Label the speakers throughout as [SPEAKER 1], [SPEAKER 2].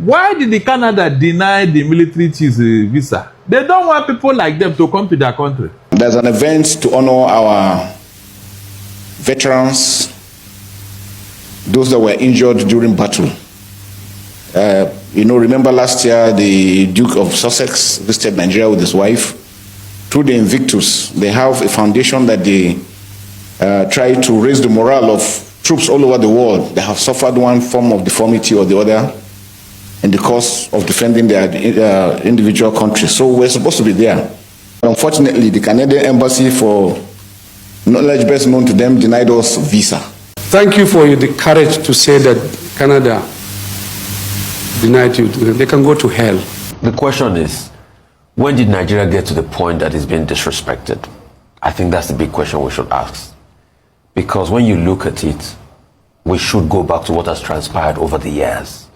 [SPEAKER 1] Why did the Canada deny the military chiefs visa? They don't want people like them to come to their country.
[SPEAKER 2] There's an event to honor our veterans, those that were injured during battle. Remember last year the Duke of Sussex visited Nigeria with his wife. Through the Invictus, they have a foundation that they try to raise the morale of troops all over the world. They have suffered one form of deformity or the other in the course of defending their individual countries. So we're supposed to be there. Unfortunately, the Canadian Embassy, for knowledge best known to them, denied us visa.
[SPEAKER 3] Thank you for the courage to say that Canada denied you. They can go to hell.
[SPEAKER 4] The question is, when did Nigeria get to the point that it's being disrespected? I think that's the big question we should ask. Because when you look at it, we should go back to what has transpired over the years.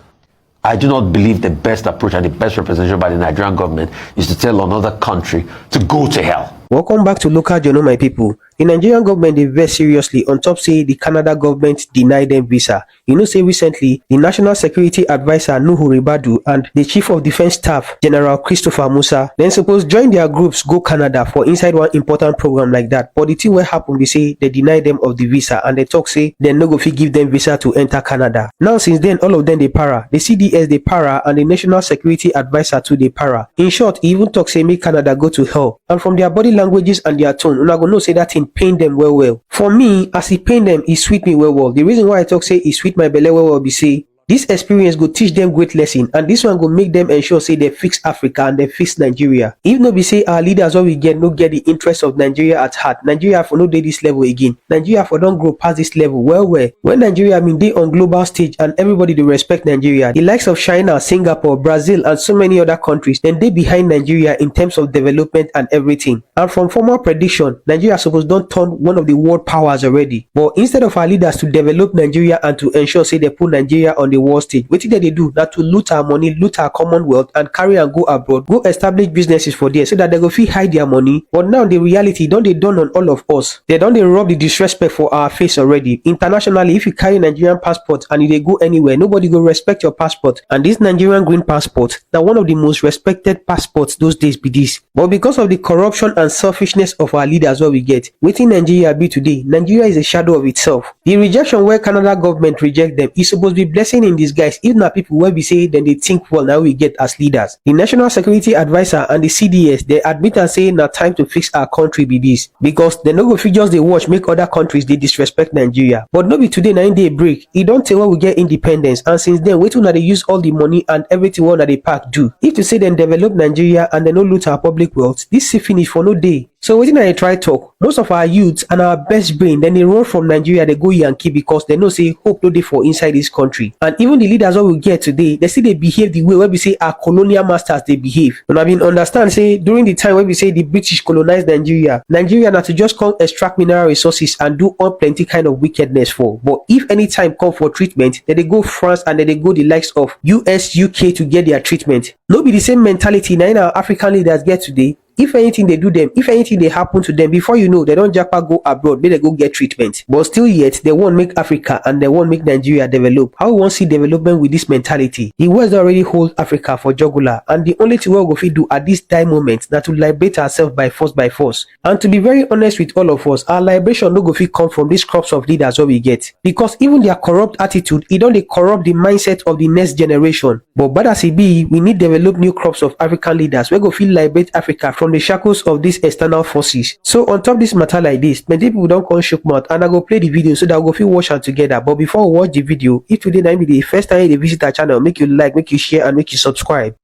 [SPEAKER 4] I do not believe the best approach and the best representation by the Nigerian government is to tell another country to go to hell.
[SPEAKER 5] Welcome back to Local Journal, my people. The Nigerian government dey vex seriously on top say the Canada government denied them visa. Say recently the National Security Advisor Nuhu Ribadu and the Chief of Defense Staff General Christopher Musa then suppose join their groups go Canada for inside one important program like that. But the thing wey happen be say they deny them of the visa and they talk say they no go fit give them visa to enter Canada. Now since then all of them dey para. The CDS dey para and the National Security Advisor too dey para. In short, he even talk say make Canada go to hell. And from their body languages and their tone, una go know say that thing pain them well. For me, as it pain them, it sweet me well. The reason why I talk say it sweet my belly well be say this experience go teach them great lesson, and this one go make them ensure say they fix Africa and they fix Nigeria. If no be say our leaders what we get no get the interest of Nigeria at heart, Nigeria for no day this level again. Nigeria for don't grow past this level well. When Nigeria they on global stage and everybody they respect Nigeria, the likes of China, Singapore, Brazil and so many other countries, then they behind Nigeria in terms of development and everything. And from former prediction, Nigeria suppose don't turn one of the world powers already. But instead of our leaders to develop Nigeria and to ensure say they put Nigeria on the world stage, what did they do? That to loot our money, loot our commonwealth and carry and go abroad, go establish businesses for there so that they go fit hide their money. But now the reality don't they done on all of us. They don't they rub the disrespect for our face already. Internationally, if you carry Nigerian passport and they go anywhere, nobody go respect your passport. And this Nigerian green passport, now one of the most respected passports those days be this. But because of the corruption and selfishness of our leaders what we get, waiting Nigeria be today, Nigeria is a shadow of itself. The rejection where Canada government reject them is supposed to be blessing in disguise. If not people where we say then they think well now we get as leaders. The National Security Advisor and the CDS they admit and say now time to fix our country be this, because they no go fit just they watch make other countries they disrespect Nigeria. But no be today 9 day break. It don't tell when we get independence, and since then wait till now they use all the money and everything one that they pack do. If to say then develop Nigeria and they no loot our public wealth, this see finish for no day. So waiting I try talk, most of our youths and our best brain then they run from Nigeria, they go Yankee because they know say hope no dey for inside this country. And even the leaders what we get today, they still they behave the way where we say our colonial masters they behave. And I mean understand say during the time where we say the British colonized Nigeria not to just come extract mineral resources and do all plenty kind of wickedness for. But if any time come for treatment, then they go France and then they go the likes of US, UK to get their treatment. No be the same mentality now in our African leaders get today. If anything they do them, if anything they happen to them, before you know, they don't japa go abroad, they go get treatment. But still yet, they won't make Africa and they won't make Nigeria develop. How we want to see development with this mentality? The West already hold Africa for jugular, and the only thing we go fit do at this time moment that to liberate ourselves by force. And to be very honest with all of us, our liberation no go fit come from these crops of leaders what we get. Because even their corrupt attitude, it don't they corrupt the mindset of the next generation. But bad as it be, we need develop new crops of African leaders. We go feel liberate Africa from the shackles of these external forces. So on top of this matter like this, many people don't come shook mouth, and I go play the video so that we go feel watch them together. But before we watch the video, if today might be the first time you visit our channel, make you like, make you share and make you subscribe.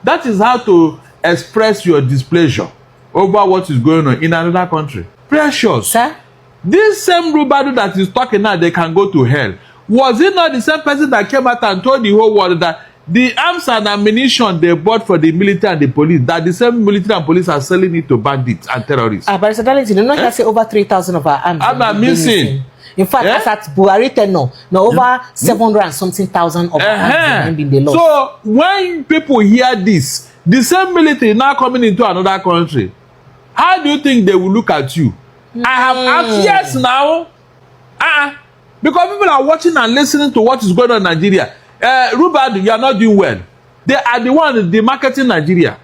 [SPEAKER 1] That is how to express your displeasure over what is going on in another country. Precious.
[SPEAKER 6] Sir?
[SPEAKER 1] This same Ribadu that is talking now, they can go to hell. Was it not the same person that came out and told the whole world that the arms and ammunition they bought for the military and the police, that the same military and police are selling it to bandits and terrorists?
[SPEAKER 6] But Darlington, you know, you say over 3,000 of our arms.
[SPEAKER 1] I'm missing.
[SPEAKER 6] In fact, as at Buhari tenure, now over 700 and something thousand of our arms have been lost. So
[SPEAKER 1] when people hear this, the same military now coming into another country, how do you think they will look at you? I have years now. Because people are watching and listening to what is going on in Nigeria. Rubadu, you are not doing well. They are the one demarketing Nigeria.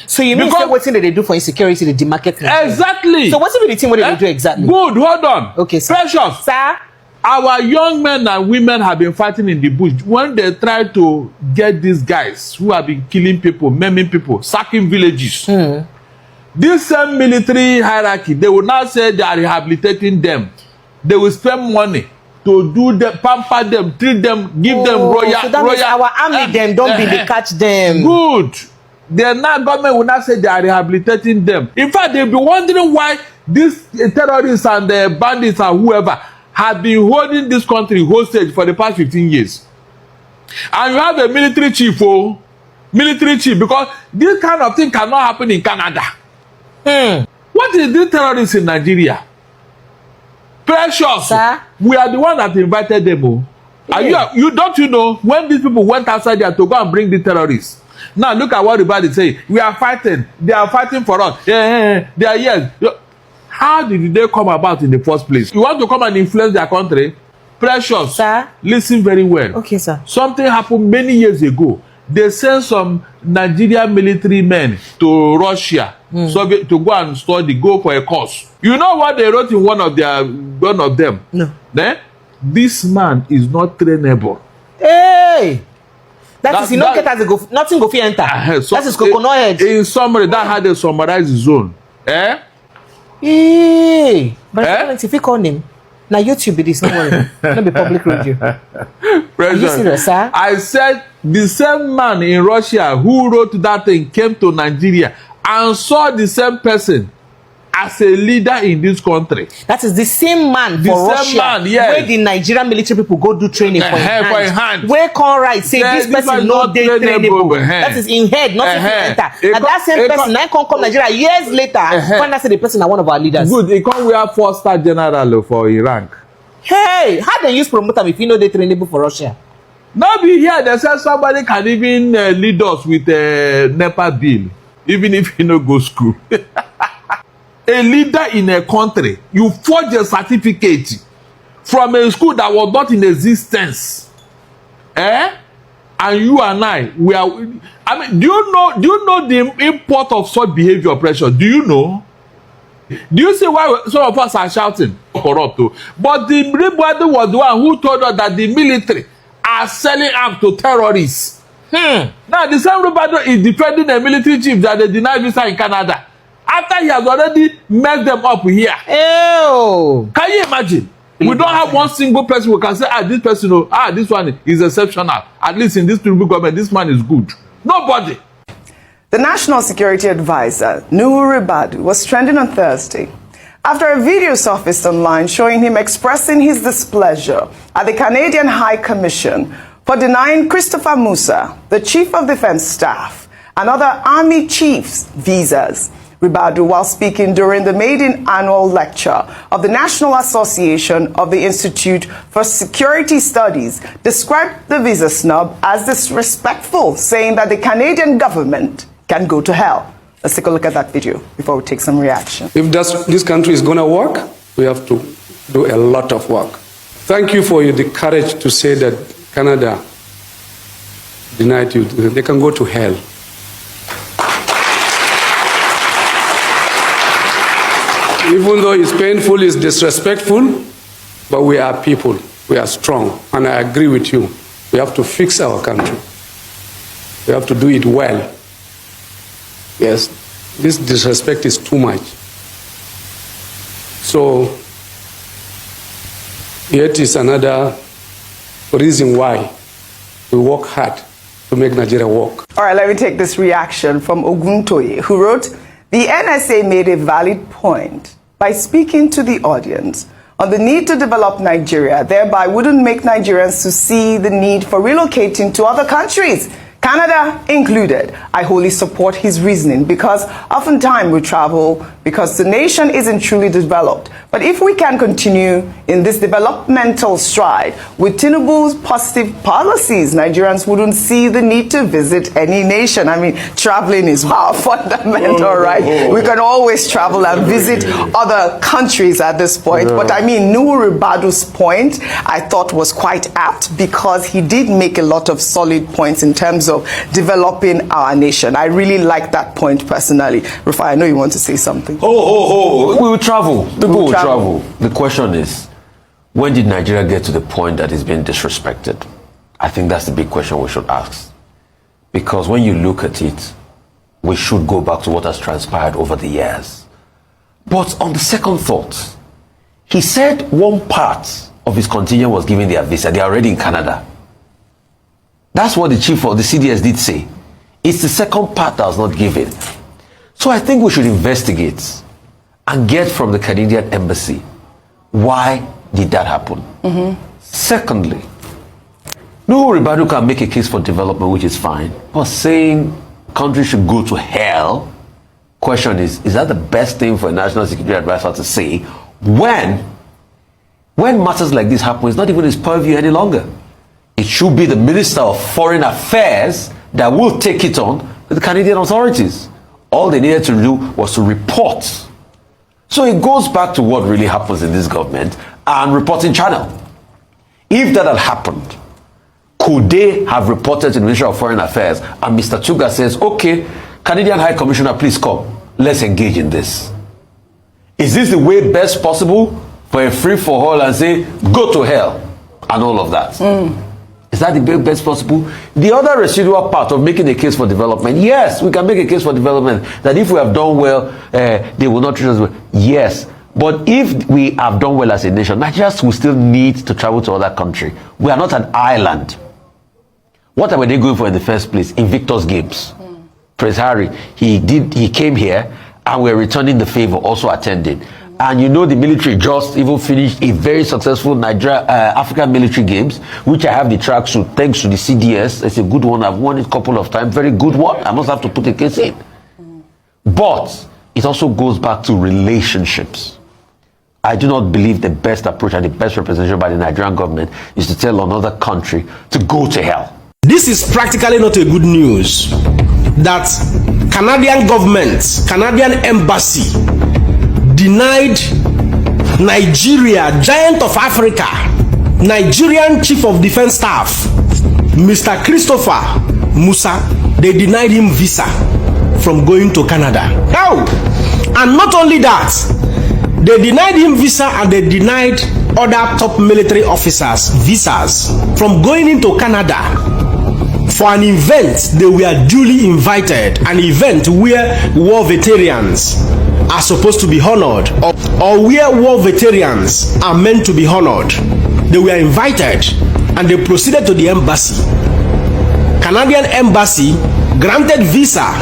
[SPEAKER 6] So you mean say wetin they do for insecurity, they demarket Nigeria?
[SPEAKER 1] Exactly.
[SPEAKER 6] So what's the thing what they do exactly?
[SPEAKER 1] Good, hold on.
[SPEAKER 6] Okay, sir.
[SPEAKER 1] Precious.
[SPEAKER 6] Sir?
[SPEAKER 1] Our young men and women have been fighting in the bush when they try to get these guys who have been killing people, maiming people, sacking villages. This same military hierarchy, they will now say they are rehabilitating them. They will spend money to do them, pamper them, treat them, give them royal.
[SPEAKER 6] So that means our army them don't be they catch them.
[SPEAKER 1] Good. The now government will not say they are rehabilitating them. In fact, they'll be wondering why these terrorists and the bandits and whoever have been holding this country hostage for the past 15 years. And you have a military chief, because this kind of thing cannot happen in Canada. What is this terrorists in Nigeria? Precious.
[SPEAKER 6] Sir?
[SPEAKER 1] We are the one that invited them. You don't you know when these people went outside there to go and bring the terrorists? Now look at what everybody is saying. We are fighting. They are fighting for us. They are yes. How did they come about in the first place? You want to come and influence their country? Precious.
[SPEAKER 6] Sir?
[SPEAKER 1] Listen very well.
[SPEAKER 6] Okay, sir.
[SPEAKER 1] Something happened many years ago. They sent some Nigerian military men to Russia Soviet, to go and study, go for a course. You know what they wrote in one of them?
[SPEAKER 6] No.
[SPEAKER 1] This man is not trainable.
[SPEAKER 6] Hey! That is, you don't get as a go, nothing go fit enter.
[SPEAKER 1] So
[SPEAKER 6] that is coconut head.
[SPEAKER 1] In summary, that had a summarized zone.
[SPEAKER 6] Hey! But if you call him, now YouTube it is, no worry. Not be public radio. Are you serious, sir?
[SPEAKER 1] I said the same man in Russia who wrote that thing came to Nigeria and saw the same person as a leader in this country.
[SPEAKER 6] That is the same man
[SPEAKER 1] the
[SPEAKER 6] for
[SPEAKER 1] same
[SPEAKER 6] Russia
[SPEAKER 1] man, yes.
[SPEAKER 6] Where the Nigerian military people go do training for
[SPEAKER 1] his hand.
[SPEAKER 6] Where come right say this person not dey trainable. That is in head, not if enter. And that same person now come Nigeria years later find out say the person na one of our leaders.
[SPEAKER 1] Good, he come wear 4-star general for his rank.
[SPEAKER 6] Hey, how they use promote am if you know they trainable for Russia?
[SPEAKER 1] Now be here, they say somebody can even lead us with a NEPA bill, even if you no go school. A leader in a country, you forge a certificate from a school that was not in existence. And you and I mean, do you know the import of such behavior, pressure? Do you know? Do you see why some of us are shouting corrupt? But the Ribadu was the one who told us that the military are selling arms to terrorists. Now the same Ribadu is defending a military chief that they denied visa in Canada after he has already messed them up here.
[SPEAKER 6] Ew.
[SPEAKER 1] Can you imagine? We don't have one single person who can say, this person, this one is exceptional. At least in this Tinubu government, this man is good. Nobody.
[SPEAKER 7] The National Security Advisor, Nuhu Ribadu, was trending on Thursday after a video surfaced online showing him expressing his displeasure at the Canadian High Commission for denying Christopher Musa, the Chief of Defense Staff, and other Army chiefs visas. Ribadu, while speaking during the maiden annual lecture of the National Association of the Institute for Security Studies, described the visa snub as disrespectful, saying that the Canadian government can go to hell. Let's take a look at that video before we take some reaction.
[SPEAKER 3] If this country is going to work, we have to do a lot of work. Thank you for the courage to say that Canada denied you. They can go to hell. Even though it's painful, it's disrespectful, but we are people, we are strong, and I agree with you. We have to fix our country. We have to do it well. Yes, this disrespect is too much. So, yet is another reason why we work hard to make Nigeria work.
[SPEAKER 7] All right, let me take this reaction from Oguntoye, who wrote, "The NSA made a valid point by speaking to the audience on the need to develop Nigeria, thereby wouldn't make Nigerians to see the need for relocating to other countries. Canada included. I wholly support his reasoning because oftentimes we travel because the nation isn't truly developed. But if we can continue in this developmental stride with Tinubu's positive policies, Nigerians wouldn't see the need to visit any nation. I mean, traveling is fundamental, right? We can always travel and visit other countries at this point. But I mean, Nuhu Ribadu's point, I thought was quite apt because he did make a lot of solid points in terms of developing our nation. I really like that point personally. Rufai, I know you want to say something.
[SPEAKER 4] We will travel. People will travel. The question is, when did Nigeria get to the point that it's being disrespected? I think that's the big question we should ask. Because when you look at it, we should go back to what has transpired over the years. But on the second thought, he said one part of his contingent was given their visa. They are already in Canada. That's what the chief of the CDS did say. It's the second part that was not given. So I think we should investigate and get from the Canadian embassy, why did that happen? Secondly, Nuhu Ribadu can make a case for development, which is fine, but saying countries should go to hell, question is that the best thing for a national security advisor to say when matters like this happen? It's not even his purview any longer. It should be the Minister of Foreign Affairs that will take it on with the Canadian authorities. All they needed to do was to report. So it goes back to what really happens in this government and reporting channel. If that had happened, could they have reported to the Ministry of Foreign Affairs and Mr. Tuga says, okay, Canadian High Commissioner, please come. Let's engage in this. Is this the way best possible for a free-for-all and say, go to hell and all of that? Is that the best possible? The other residual part of making a case for development, yes, we can make a case for development, that if we have done well, they will not treat us well. Yes, but if we have done well as a nation, Nigerians will still need to travel to other countries. We are not an island. What were they going for in the first place? Invictus Games. Prince Harry, he came here and we're returning the favor, also attended. And you know the military just even finished a very successful African military games, which I have the tracksuit thanks to the CDS. It's a good one. I've won it a couple of times. Very good one. I must have to put a case in. But it also goes back to relationships. I do not believe the best approach and the best representation by the Nigerian government is to tell another country to go to hell.
[SPEAKER 8] This is practically not a good news that Canadian government, Canadian embassy denied Nigeria, giant of Africa, Nigerian Chief of Defense Staff, Mr. Christopher Musa, they denied him visa from going to Canada. Now, and not only that, they denied him visa and they denied other top military officers visas from going into Canada for an event they were duly invited, an event where war veterans are supposed to be honored, or where war veterans are meant to be honored. They were invited and they proceeded to the embassy. Canadian embassy granted visa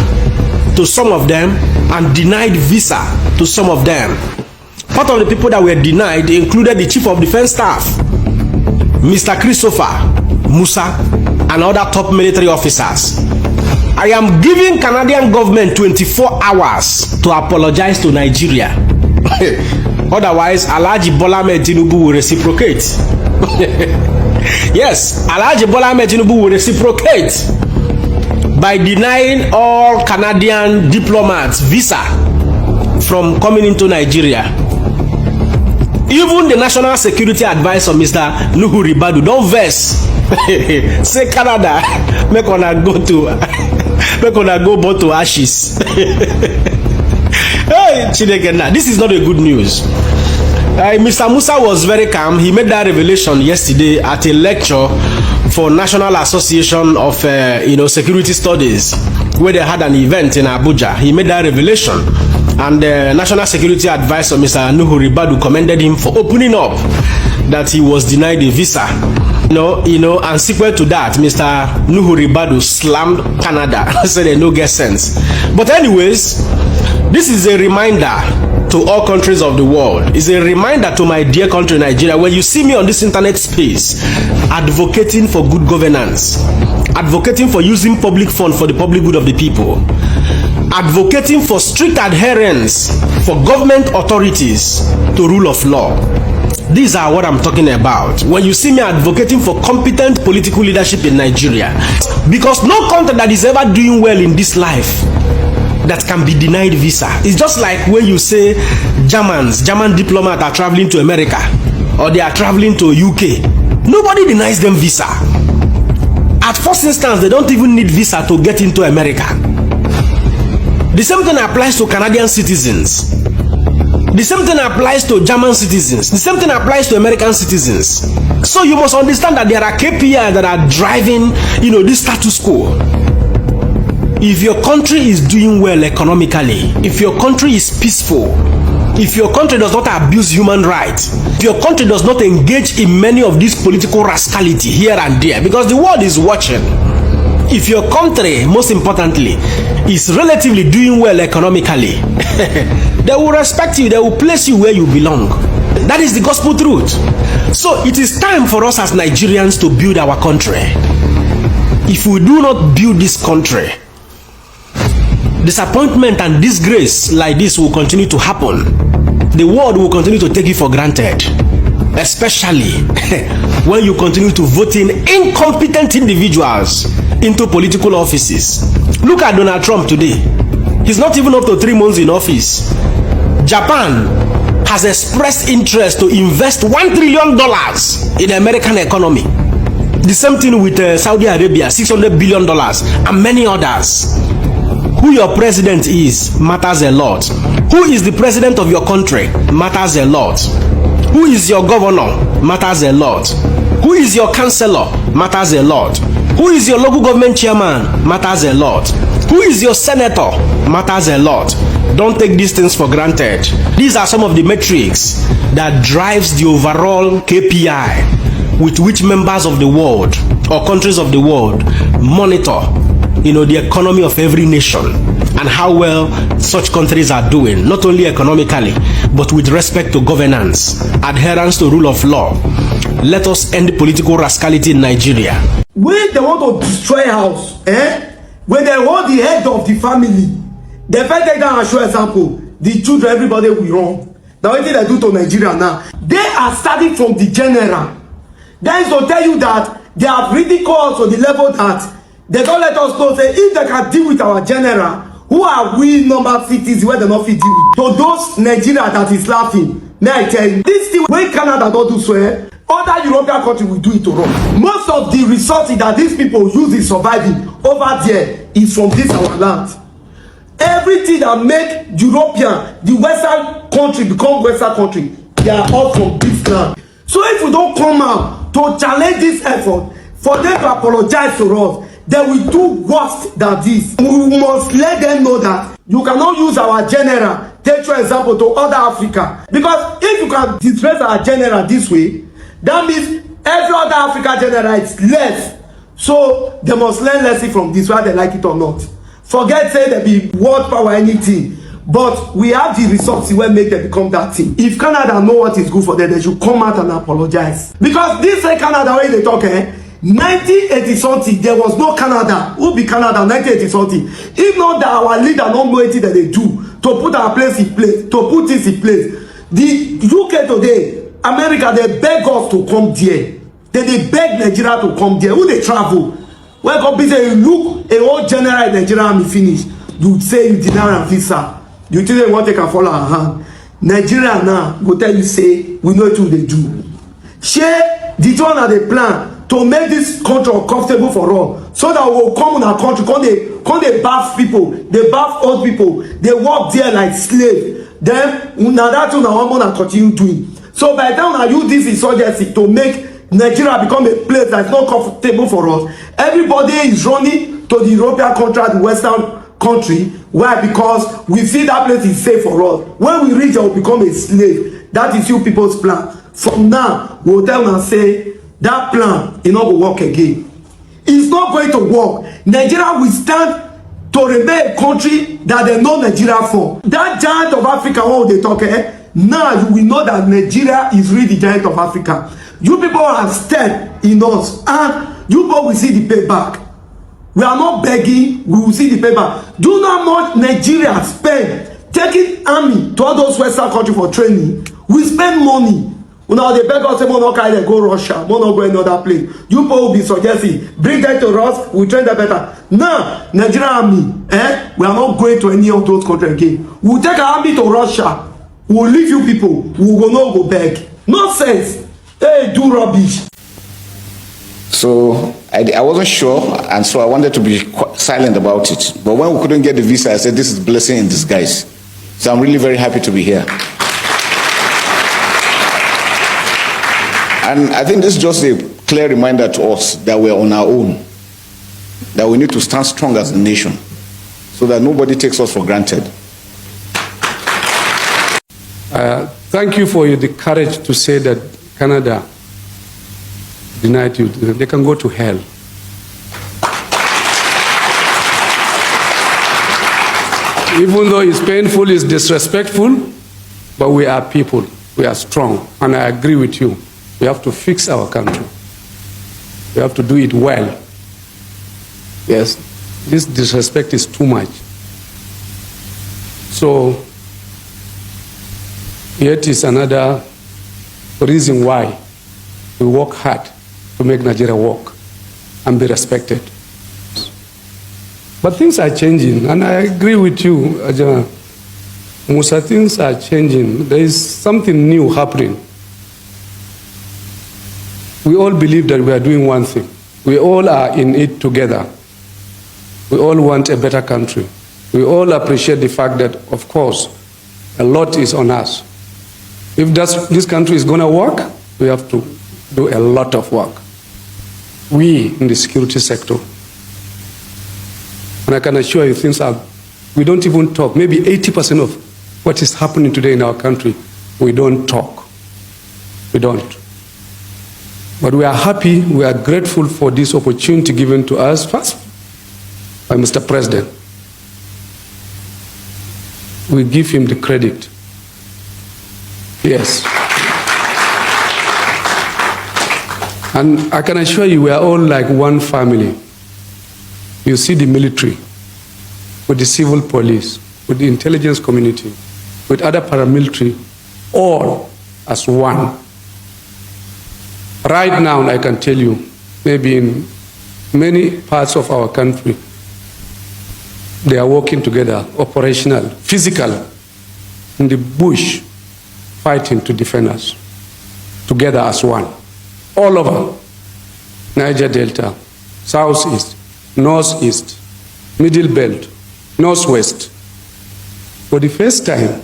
[SPEAKER 8] to some of them and denied visa to some of them. Part of the people that were denied included the Chief of Defense Staff, Mr. Christopher Musa, and other top military officers. I am giving Canadian government 24 hours to apologize to Nigeria. Otherwise, Alhaji Bola Ahmed Tinubu will reciprocate. Yes, Alhaji Bola Ahmed Tinubu will reciprocate by denying all Canadian diplomats visa from coming into Nigeria. Even the National Security Advisor, Mr. Nuhu Ribadu, don't vex. Say Canada, make una go burn to ashes. Hey, Chineke, this is not a good news. Mr. Musa was very calm. He made that revelation yesterday at a lecture for National Association of Security Studies, where they had an event in Abuja. He made that revelation, and the National Security Advisor, Mr. Nuhu Ribadu, commended him for opening up that he was denied a visa. And sequel to that, Mr. Nuhu Ribadu slammed Canada, said they no get sense. But anyways, this is a reminder to all countries of the world. It's a reminder to my dear country, Nigeria, when you see me on this internet space, advocating for good governance, advocating for using public funds for the public good of the people, advocating for strict adherence for government authorities to rule of law. These are what I'm talking about. When you see me advocating for competent political leadership in Nigeria, because no country that is ever doing well in this life that can be denied visa. It's just like when you say German diplomats are traveling to America or they are traveling to UK. Nobody denies them visa. At first instance, they don't even need visa to get into America. The same thing applies to Canadian citizens. The same thing applies to German citizens. The same thing applies to American citizens. So you must understand that there are KPIs that are driving, this status quo. If your country is doing well economically, if your country is peaceful, if your country does not abuse human rights, if your country does not engage in many of this political rascality here and there, because the world is watching. If your country, most importantly, is relatively doing well economically, they will respect you, they will place you where you belong. That is the gospel truth. So it is time for us as Nigerians to build our country. If we do not build this country, disappointment and disgrace like this will continue to happen. The world will continue to take it for granted, especially when you continue to vote in incompetent individuals into political offices. Look at Donald Trump today. He's not even up to 3 months in office. Japan has expressed interest to invest $1 trillion in the American economy. The same thing with Saudi Arabia, $600 billion, and many others. Who your president is matters a lot. Who is the president of your country matters a lot. Who is your governor matters a lot. Who is your councillor matters a lot. Who is your local government chairman matters a lot. Who is your senator matters a lot. Don't take these things for granted. These are some of the metrics that drives the overall KPI with which members of the world or countries of the world monitor the economy of every nation and how well such countries are doing, not only economically, but with respect to governance, adherence to rule of law. Let us end political rascality in Nigeria.
[SPEAKER 9] When they want to destroy a house, when they want the head of the family, they first take down and show example. The children, everybody will run. Now what they do to Nigeria now? They are starting from the general. That is to tell you that they have ridiculed to the level that they don't let us know, say, if they can deal with our general, who are we normal cities where they not fit deal with? So those Nigeria that is laughing, may I tell you, this thing when Canada don't do so, other European countries will do it to run. Most of the resources that these people use in surviving over there is from this our land. Everything that make European, the Western country become Western country, they are all from this land. So if we don't come out to challenge this effort, for them to apologize to us, they will do worse than this. We must let them know that you cannot use our general, take your example to other Africa. Because if you can disgrace our general this way, that means every other African general is less. So they must learn lesson from this, whether they like it or not. Forget say they be world power anything. But we have the resources where make them become that thing. If Canada know what is good for them, they should come out and apologize. Because this Canada where they talk, 1980 something, there was no Canada. Who be Canada 1980 something? If not that our leader don't know anything that they do to put our place in place, to put this in place. The UK today, America, they beg us to come there. They beg Nigeria to come there. Who they travel? When God be say, look, a whole general in Nigeria army finish. You say you deny a visa. You think they want to take a follow our hand. Nigeria now go tell you say we know what they do. Share the one of the plan to make this country comfortable for all, so that we will come in our country, come they bath people, they bath old people, they work there like slave. Then now that una one continue doing. So by the time I use this insurgency to make Nigeria become a place that's not comfortable for us, everybody is running to the European country, the Western country. Why? Because we feel that place is safe for us. When we reach, I will become a slave. That is you people's plan. From now, we will tell them and say that plan is not going to work again. It's not going to work. Nigeria will stand to remain a country that they know Nigeria for. That giant of Africa, what they talk, now we know that Nigeria is really the giant of Africa. You people have stepped in us, and you people will see the payback. We are not begging, we will see the payback. Do you know how much Nigeria spend taking army to all those Western countries for training? We spend money. Now they beg us, say, "Mono carry go Russia, mono go another place." You people will be suggesting, bring them to us, we train them better. Now, Nigerian army, we are not going to any of those countries again. We will take our army to Russia. We will leave you people. We will not go beg. Nonsense. Hey, do rubbish.
[SPEAKER 2] So I wasn't sure, and so I wanted to be silent about it. But when we couldn't get the visa, I said, this is blessing in disguise. So I'm really very happy to be here. And I think this is just a clear reminder to us that we're on our own, that we need to stand strong as a nation so that nobody takes us for granted.
[SPEAKER 3] Thank you for the courage to say that Canada denied you. They can go to hell. Even though it's painful, it's disrespectful, but we are people. We are strong. And I agree with you. We have to fix our country. We have to do it well. Yes, this disrespect is too much. So, yet is another reason why we work hard to make Nigeria work and be respected. But things are changing, and I agree with you, Ajahn. Musa, things are changing. There is something new happening. We all believe that we are doing one thing. We all are in it together. We all want a better country. We all appreciate the fact that, of course, a lot is on us. If this country is going to work, we have to do a lot of work. We in the security sector. And I can assure you, we don't even talk. Maybe 80% of what is happening today in our country, we don't talk. We don't. But we are happy, we are grateful for this opportunity given to us, first by Mr. President. We give him the credit. Yes. And I can assure you, we are all like one family. You see the military, with the civil police, with the intelligence community, with other paramilitary, all as one. Right now, I can tell you, maybe in many parts of our country, they are working together, operational, physical, in the bush, fighting to defend us, together as one. All over Niger Delta, Southeast, Northeast, Middle Belt, Northwest. For the first time,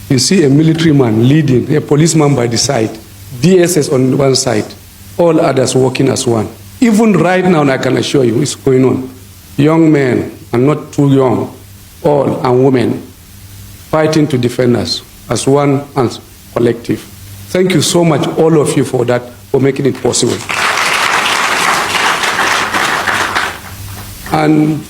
[SPEAKER 3] you see a military man leading, a policeman by the side, DSS on one side, all others working as one. Even right now, I can assure you, it's going on. Young men, and not too young, all, and women, fighting to defend us as one and collective. Thank you so much, all of you, for that, for making it possible. And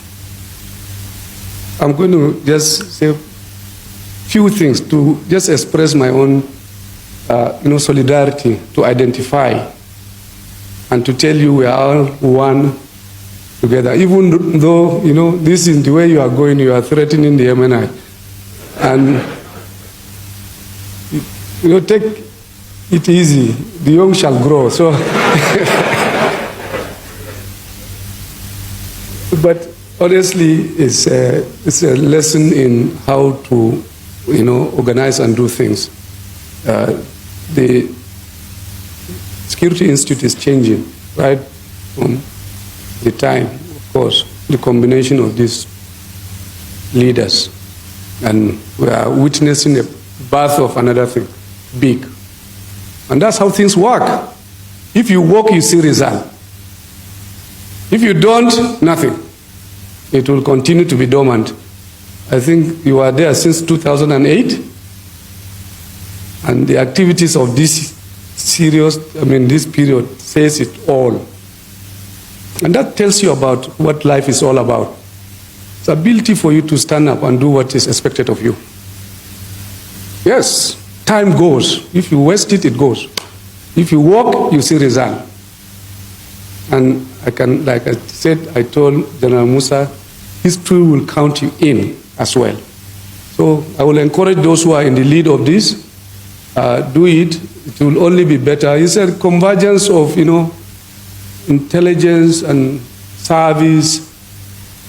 [SPEAKER 3] I'm going to just say a few things to just express my own solidarity, to identify and to tell you we are all one together. Even though, this is the way you are going, you are threatening the MNI. And, take it easy. The young shall grow. So, but honestly, it's a lesson in how to, organize and do things. The Security Institute is changing, right? From the time, of course, the combination of these leaders. And we are witnessing the birth of another thing, big. And that's how things work. If you work, you see result. If you don't, nothing. It will continue to be dormant. I think you are there since 2008. And the activities of this this period says it all. And that tells you about what life is all about. It's ability for you to stand up and do what is expected of you. Yes, time goes. If you waste it, it goes. If you walk, you see result. And I can, like I said, I told General Musa, history will count you in as well. So I will encourage those who are in the lead of this, do it. It will only be better. It's a convergence of, intelligence and service,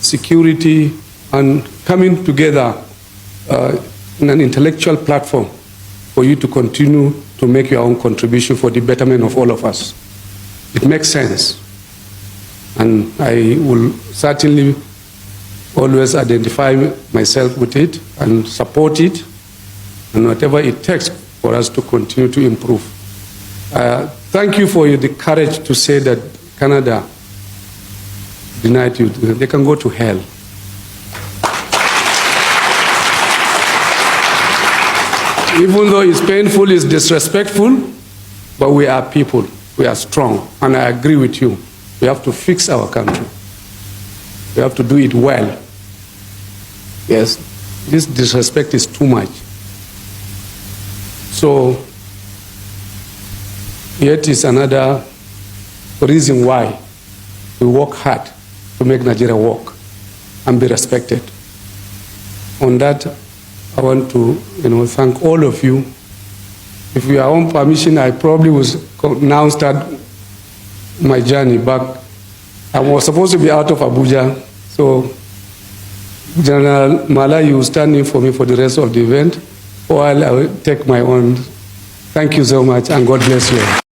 [SPEAKER 3] security, and coming together in an intellectual platform for you to continue to make your own contribution for the betterment of all of us. It makes sense. And I will certainly always identify myself with it and support it, and whatever it takes for us to continue to improve. Thank you for the courage to say that Canada denied you. They can go to hell. Even though it's painful, it's disrespectful, but we are people. We are strong, and I agree with you. We have to fix our country. We have to do it well. Yes, this disrespect is too much. So, yet is another reason why we work hard to make Nigeria work and be respected. On that, I want to thank all of you. If you are on permission, I probably will now start my journey back. I was supposed to be out of Abuja, so General Mala, you will stand in for me for the rest of the event, while I will take my own. Thank you so much, and God bless you.